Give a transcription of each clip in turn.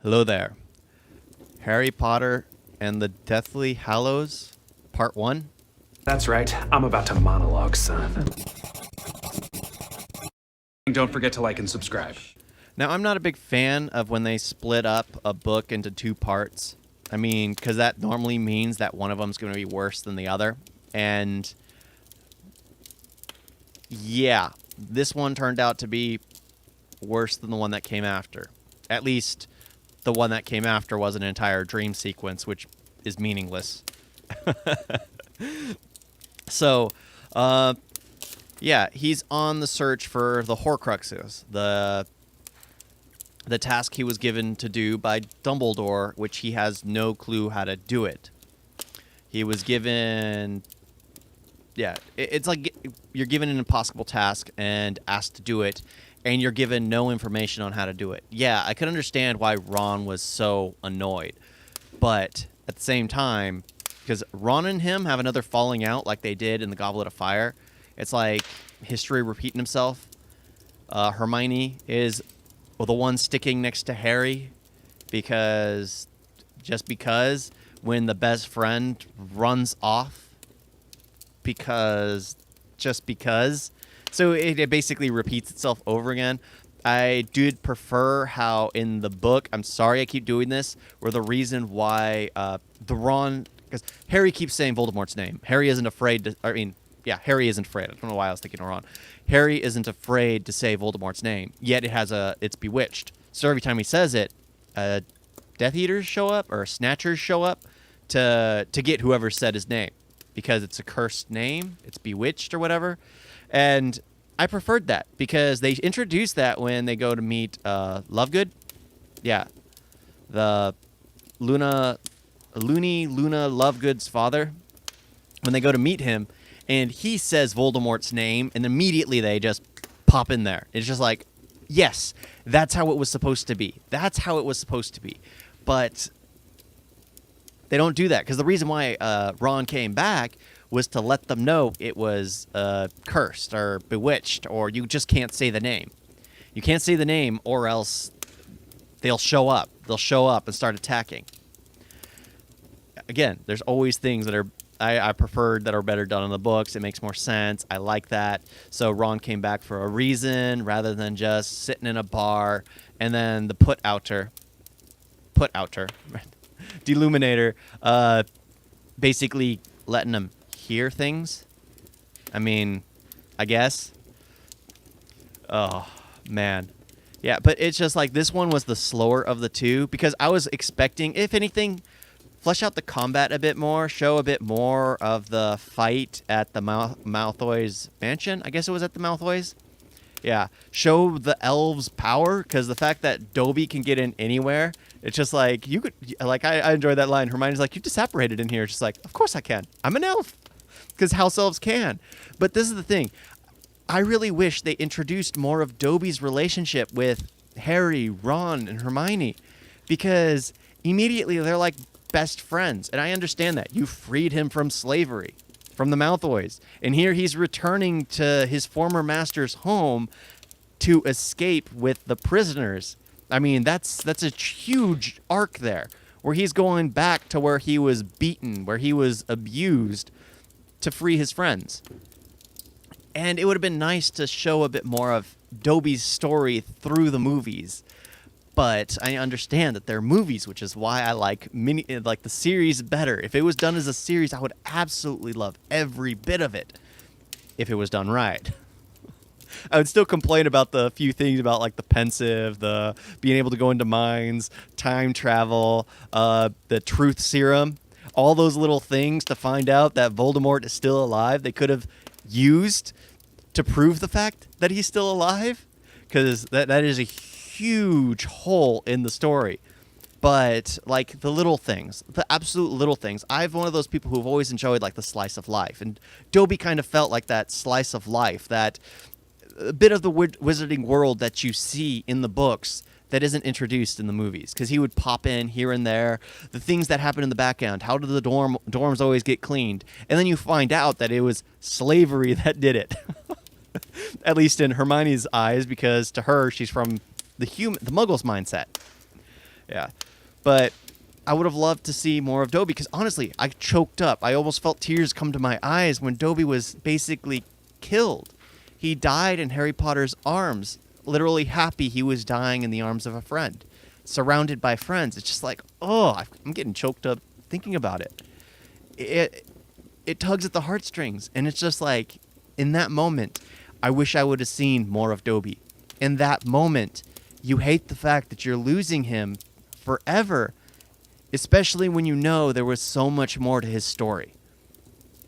Hello there. Harry Potter and the Deathly Hallows, Part 1? That's right. I'm about to monologue, son. Don't forget to like and subscribe. Now, I'm not a big fan of when they split up a book into two parts. I mean, because that normally means that one of them's going to be worse than the other. And yeah, this one turned out to be worse than the one that came after. At least the one that came after was an entire dream sequence, which is meaningless. So, yeah, he's on the search for the Horcruxes, the task he was given to do by Dumbledore, which he has no clue how to do it. He was given... Yeah, it's like you're given an impossible task and asked to do it, and you're given no information on how to do it. Yeah, I could understand why Ron was so annoyed. But at the same time, because Ron and him have another falling out like they did in the Goblet of Fire. It's like history repeating himself. Hermione is the one sticking next to Harry because when the best friend runs off because. So it basically repeats itself over again. I did prefer how in the book, I'm sorry I keep doing this, where the reason why because Harry keeps saying Voldemort's name. Harry isn't afraid to, Harry isn't afraid. I don't know why I was thinking of Ron. Harry isn't afraid to say Voldemort's name, yet it's bewitched. So every time he says it, Death Eaters show up, or Snatchers show up, to get whoever said his name. Because it's a cursed name, it's bewitched or whatever. And I preferred that, because they introduced that when they go to meet Lovegood. Yeah. The Luna Lovegood's father. When they go to meet him, and he says Voldemort's name, and immediately they just pop in there. It's just like, yes, that's how it was supposed to be. That's how it was supposed to be. But they don't do that, because the reason why Ron came back was to let them know it was cursed or bewitched, or you just can't say the name. You can't say the name, or else they'll show up. They'll show up and start attacking. Again, there's always things that are I preferred that are better done in the books. It makes more sense. I like that. So Ron came back for a reason rather than just sitting in a bar. And then the put-outer, Deluminator, basically letting him hear things. I mean, I guess. Oh, man. Yeah, but it's just like this one was the slower of the two, because I was expecting, if anything, flesh out the combat a bit more, show a bit more of the fight at the Malfoy's mansion. I guess it was at the Malfoy's. Yeah, show the elves' power, because the fact that Dobby can get in anywhere, it's just like, you could, like, I enjoyed that line. Hermione's like, you disapparated in here. It's just like, of course I can. I'm an elf, because house elves can. But this is the thing. I really wish they introduced more of Dobby's relationship with Harry, Ron, and Hermione, because immediately they're like best friends. And I understand that. You freed him from slavery, from the Malfoys. And here he's returning to his former master's home to escape with the prisoners. I mean, that's a huge arc there, where he's going back to where he was beaten, where he was abused, to free his friends. And it would have been nice to show a bit more of Dobby's story through the movies. But I understand that they're movies, which is why I like the series better. If it was done as a series, I would absolutely love every bit of it, if it was done right. I would still complain about the few things about, like, the pensive, the being able to go into mines, time travel, the truth serum, all those little things to find out that Voldemort is still alive. They could have used to prove the fact that he's still alive, because that is a huge hole in the story. But, like, the little things, the absolute little things, I'm one of those people who have always enjoyed, like, the slice of life, and Dobby kind of felt like that slice of life, that a bit of the wizarding world that you see in the books that isn't introduced in the movies, because he would pop in here and there, the things that happen in the background. How do the dorms always get cleaned? And then you find out that it was slavery that did it. At least in Hermione's eyes, because to her, she's from the Muggles mindset. Yeah. But I would have loved to see more of Dobby because honestly, I choked up. I almost felt tears come to my eyes when Dobby was basically killed. He died in Harry Potter's arms, literally happy he was dying in the arms of a friend, surrounded by friends. It's just like, oh, I'm getting choked up thinking about it. It tugs at the heartstrings, and it's just like, in that moment, I wish I would have seen more of Dobby. In that moment, you hate the fact that you're losing him forever, especially when you know there was so much more to his story.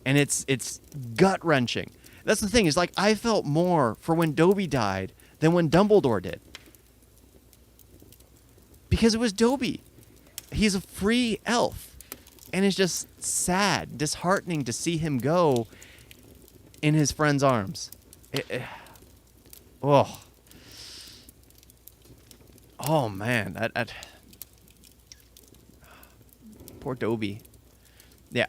And it's gut-wrenching. That's the thing, is like, I felt more for when Dobby died than when Dumbledore did. Because it was Dobby. He's a free elf. And it's just sad, disheartening to see him go in his friend's arms. Oh. Oh, man. Poor Dobby. Yeah,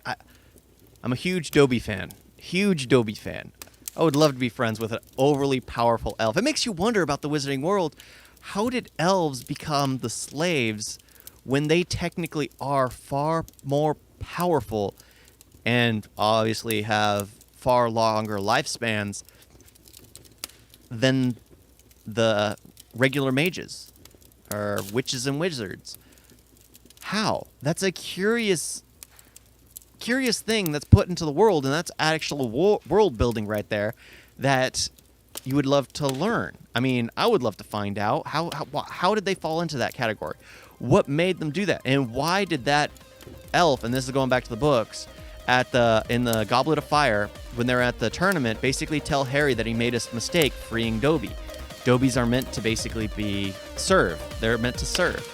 I'm a huge Dobby fan. Huge Dobby fan. I would love to be friends with an overly powerful elf. It makes you wonder about the Wizarding World. How did elves become the slaves when they technically are far more powerful and obviously have far longer lifespans than the regular mages or witches and wizards? How? That's a curious thing that's put into the world, and that's actual world building right there that you would love to learn. I mean, I would love to find out how did they fall into that category? What made them do that? And why did that elf, and this is going back to the books, in the Goblet of Fire, when they're at the tournament, basically tell Harry that he made a mistake freeing Dobby. Dobbies are meant to basically be served. They're meant to serve.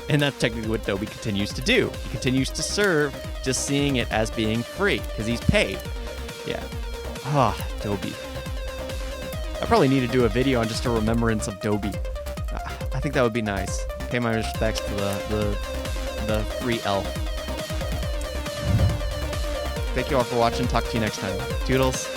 And that's technically what Dobby continues to do. He continues to serve, just seeing it as being free, because he's paid. Yeah. Ah, Dobby. I probably need to do a video on just a remembrance of Dobby. I think that would be nice. Pay my respects to the free elf. Thank you all for watching. Talk to you next time. Toodles.